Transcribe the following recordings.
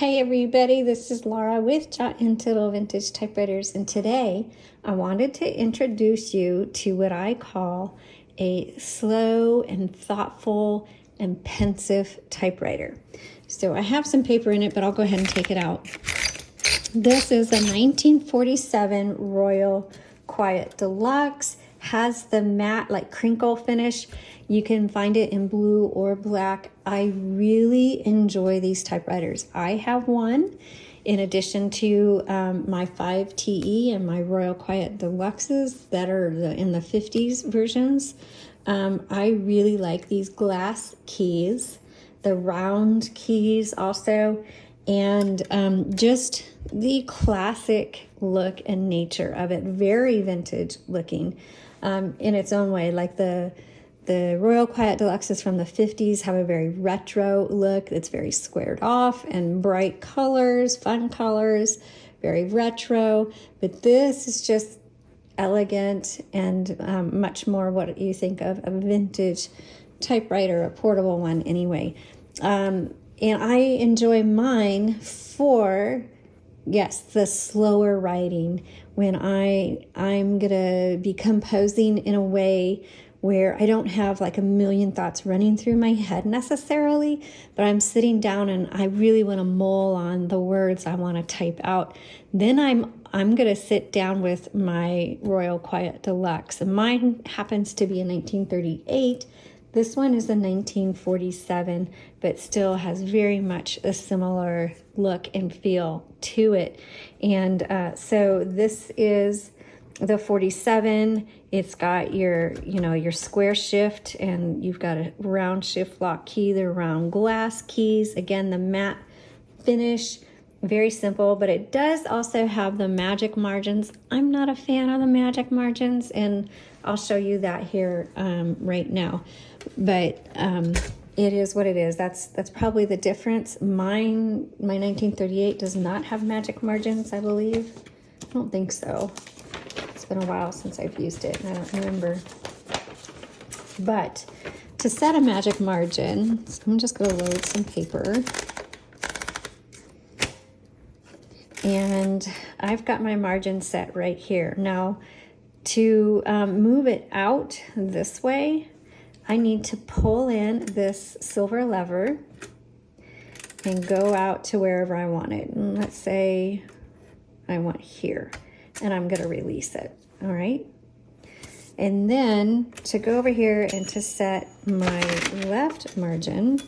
Hey everybody, this is Laura with Jot and Tittle Vintage Typewriters, and today I wanted to introduce you to what I call a slow and thoughtful and pensive typewriter. So I have some paper in it, but I'll go ahead and take it out. This is a 1947 Royal Quiet Deluxe, has the matte like crinkle finish. You can find it in blue or black. I really enjoy these typewriters. I have one in addition to my 5TE and my Royal Quiet Deluxes that are in the 50s versions. I really like these glass keys, the round keys also, and just the classic look and nature of it. Very vintage looking in its own way. Like the Royal Quiet Deluxes from the 50s have a very retro look. It's very squared off and bright colors, fun colors, very retro. But this is just elegant and much more what you think of a vintage typewriter, a portable one anyway. And I enjoy mine for, yes, the slower writing when I'm gonna be composing in a way where I don't have like a million thoughts running through my head necessarily, but I'm sitting down and I really want to mull on the words I want to type out. Then I'm going to sit down with my Royal Quiet Deluxe. And mine happens to be a 1938. This one is a 1947, but still has very much a similar look and feel to it. And so this is the 47. It's got your square shift, and you've got a round shift lock key. They're round glass keys. Again, the matte finish, very simple, but it does also have the magic margins. I'm not a fan of the magic margins, and I'll show you that here right now. But it is what it is. That's probably the difference. My 1938 does not have magic margins, I believe. I don't think so. It's been a while since I've used it, and I don't remember. But to set a magic margin, so I'm just going to load some paper. And I've got my margin set right here. Now, to move it out this way, I need to pull in this silver lever and go out to wherever I want it. And let's say I want here. And I'm going to release it. All right. And then to go over here and to set my left margin,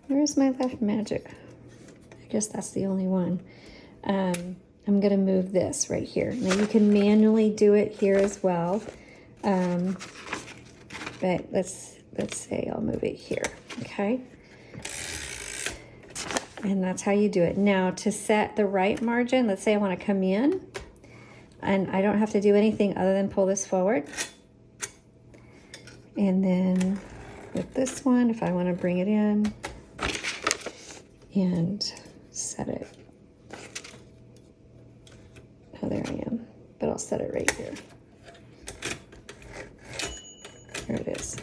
where's my left magic? I guess that's the only one. I'm going to move this right here. Now you can manually do it here as well. But let's say I'll move it here. Okay. And that's how you do it. Now to set the right margin, let's say I want to come in and I don't have to do anything other than pull this forward. And then with this one, if I want to bring it in and set it. Oh, there I am. But I'll set it right here. There it is.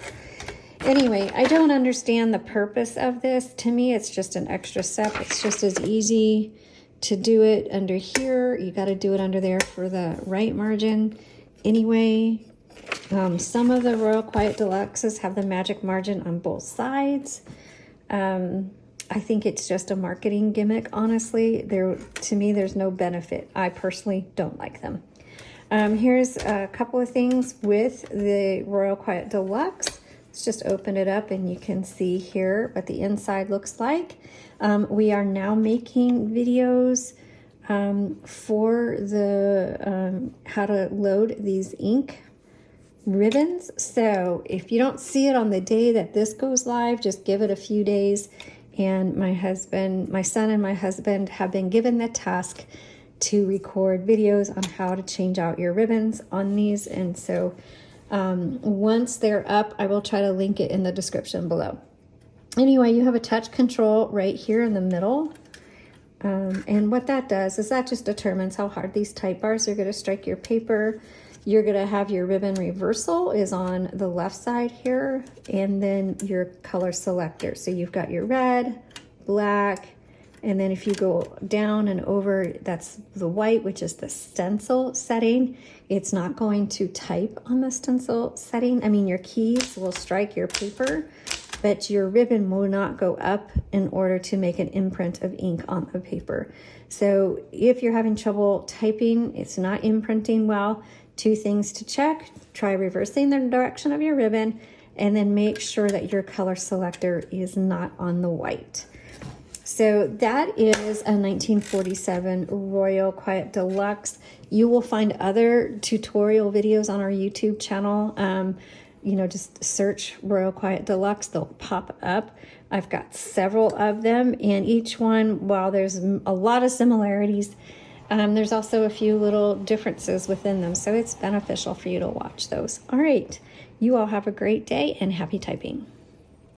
Anyway, I don't understand the purpose of this. To me, it's just an extra step. It's just as easy to do it under here. You got to do it under there for the right margin. Anyway, some of the Royal Quiet Deluxes have the magic margin on both sides. I think it's just a marketing gimmick, honestly. To me, there's no benefit. I personally don't like them. Here's a couple of things with the Royal Quiet Deluxe. Let's just open it up and you can see here what the inside looks like. We are now making videos for the how to load these ink ribbons. So if you don't see it on the day that this goes live, just give it a few days. And my son and my husband have been given the task to record videos on how to change out your ribbons on these. And so once they're up, I will try to link it in the description below. Anyway, you have a touch control right here in the middle. And what that does is that just determines how hard these type bars are going to strike your paper. You're going to have your ribbon reversal is on the left side here, and then your color selector. So you've got your red, black, And then if you go down and over, that's the white, which is the stencil setting. It's not going to type on the stencil setting. I mean, your keys will strike your paper, but your ribbon will not go up in order to make an imprint of ink on the paper. So if you're having trouble typing, it's not imprinting well, 2 things to check: try reversing the direction of your ribbon, and then make sure that your color selector is not on the white. So that is a 1947 Royal Quiet Deluxe. You will find other tutorial videos on our YouTube channel. You know, just search Royal Quiet Deluxe, they'll pop up. I've got several of them, and each one, while there's a lot of similarities, there's also a few little differences within them, so it's beneficial for you to watch those. All right, you all have a great day and happy typing.